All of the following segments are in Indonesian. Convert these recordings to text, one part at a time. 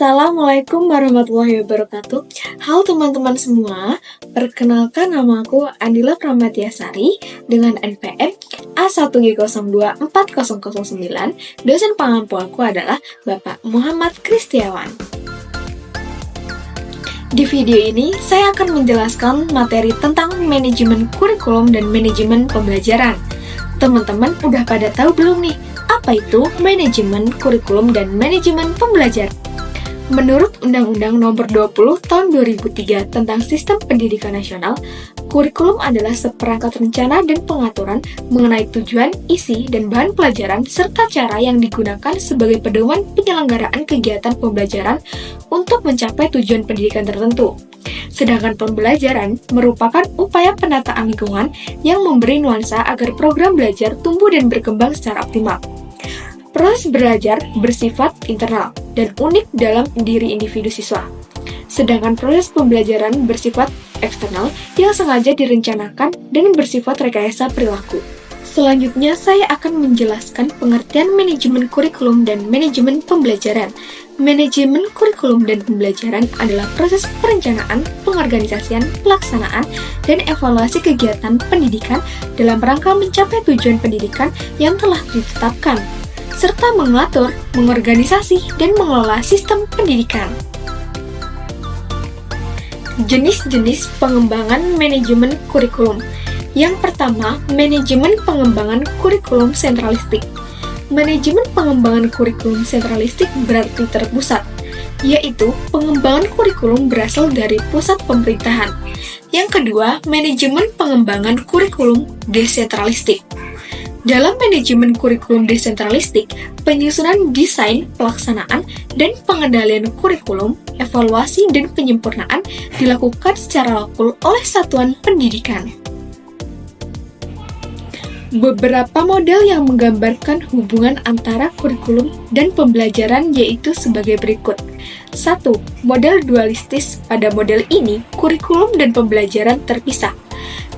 Assalamualaikum warahmatullahi wabarakatuh. Halo teman-teman semua, perkenalkan nama aku Andila Pramatiasari dengan NPM A1G024009. Dosen pengampu aku adalah Bapak Muhammad Kristiawan. Di video ini, saya akan menjelaskan materi tentang manajemen kurikulum dan manajemen pembelajaran. Teman-teman udah pada tahu belum nih, apa itu manajemen kurikulum dan manajemen pembelajaran? Menurut Undang-Undang Nomor 20 Tahun 2003 tentang Sistem Pendidikan Nasional, kurikulum adalah seperangkat rencana dan pengaturan mengenai tujuan, isi, dan bahan pelajaran serta cara yang digunakan sebagai pedoman penyelenggaraan kegiatan pembelajaran untuk mencapai tujuan pendidikan tertentu. Sedangkan pembelajaran merupakan upaya penataan lingkungan yang memberi nuansa agar program belajar tumbuh dan berkembang secara optimal. Proses belajar bersifat internal dan unik dalam diri individu siswa. Sedangkan proses pembelajaran bersifat eksternal yang sengaja direncanakan dan bersifat rekayasa perilaku. Selanjutnya, saya akan menjelaskan pengertian manajemen kurikulum dan manajemen pembelajaran. Manajemen kurikulum dan pembelajaran adalah proses perencanaan, pengorganisasian, pelaksanaan, dan evaluasi kegiatan pendidikan dalam rangka mencapai tujuan pendidikan yang telah ditetapkan, serta mengatur, mengorganisasi, dan mengelola sistem pendidikan. Jenis-jenis pengembangan manajemen kurikulum. Yang pertama, manajemen pengembangan kurikulum sentralistik. Manajemen pengembangan kurikulum sentralistik berarti terpusat, yaitu pengembangan kurikulum berasal dari pusat pemerintahan. Yang kedua, manajemen pengembangan kurikulum desentralistik. Dalam manajemen kurikulum desentralistik, penyusunan desain, pelaksanaan, dan pengendalian kurikulum, evaluasi, dan penyempurnaan dilakukan secara lokal oleh satuan pendidikan. Beberapa model yang menggambarkan hubungan antara kurikulum dan pembelajaran yaitu sebagai berikut. 1. Model dualistis. Pada model ini, kurikulum dan pembelajaran terpisah.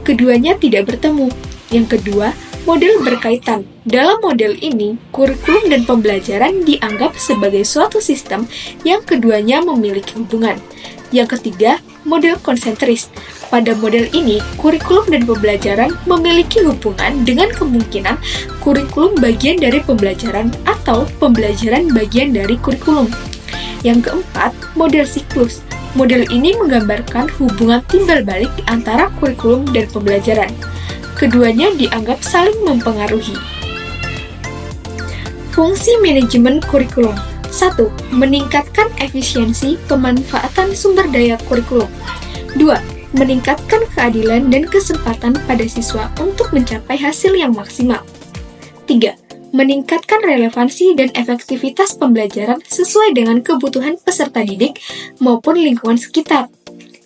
Keduanya tidak bertemu. Yang kedua, model berkaitan. Dalam model ini, kurikulum dan pembelajaran dianggap sebagai suatu sistem yang keduanya memiliki hubungan. Yang ketiga, model konsentris. Pada model ini, kurikulum dan pembelajaran memiliki hubungan dengan kemungkinan kurikulum bagian dari pembelajaran atau pembelajaran bagian dari kurikulum. Yang keempat, model siklus. Model ini menggambarkan hubungan timbal balik antara kurikulum dan pembelajaran. Keduanya dianggap saling mempengaruhi. Fungsi manajemen kurikulum. 1. Meningkatkan efisiensi pemanfaatan sumber daya kurikulum. 2. Meningkatkan keadilan dan kesempatan pada siswa untuk mencapai hasil yang maksimal. 3. Meningkatkan relevansi dan efektivitas pembelajaran sesuai dengan kebutuhan peserta didik maupun lingkungan sekitar.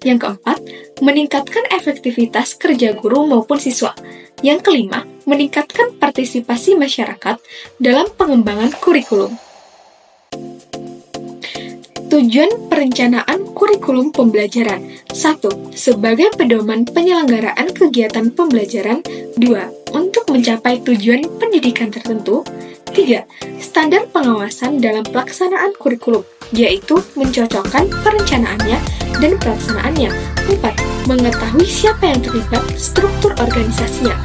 Yang keempat, meningkatkan efektivitas kerja guru maupun siswa. Yang kelima, meningkatkan partisipasi masyarakat dalam pengembangan kurikulum. Tujuan perencanaan kurikulum pembelajaran. 1. Sebagai pedoman penyelenggaraan kegiatan pembelajaran. 2. Untuk mencapai tujuan pendidikan tertentu. 3. Standar pengawasan dalam pelaksanaan kurikulum, yaitu mencocokkan perencanaannya dan pelaksanaannya. 4. Mengetahui siapa yang terlibat struktur organisasinya,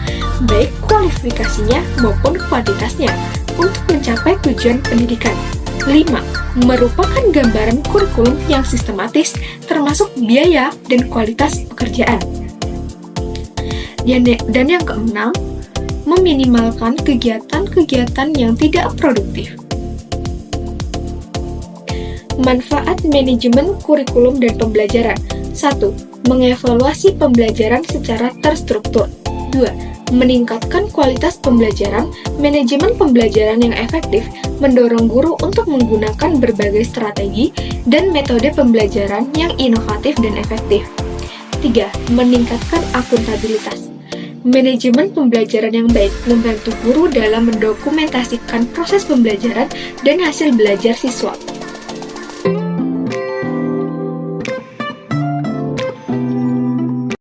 baik kualifikasinya maupun kuantitasnya, untuk mencapai tujuan pendidikan. 5. Merupakan gambaran kurikulum yang sistematis, termasuk biaya dan kualitas pekerjaan. Dan yang keenam, meminimalkan kegiatan-kegiatan yang tidak produktif. Manfaat manajemen kurikulum dan pembelajaran. 1. Mengevaluasi pembelajaran secara terstruktur. 2. Meningkatkan kualitas pembelajaran. Manajemen pembelajaran yang efektif mendorong guru untuk menggunakan berbagai strategi dan metode pembelajaran yang inovatif dan efektif. 3. Meningkatkan akuntabilitas. Manajemen pembelajaran yang baik membantu guru dalam mendokumentasikan proses pembelajaran dan hasil belajar siswa.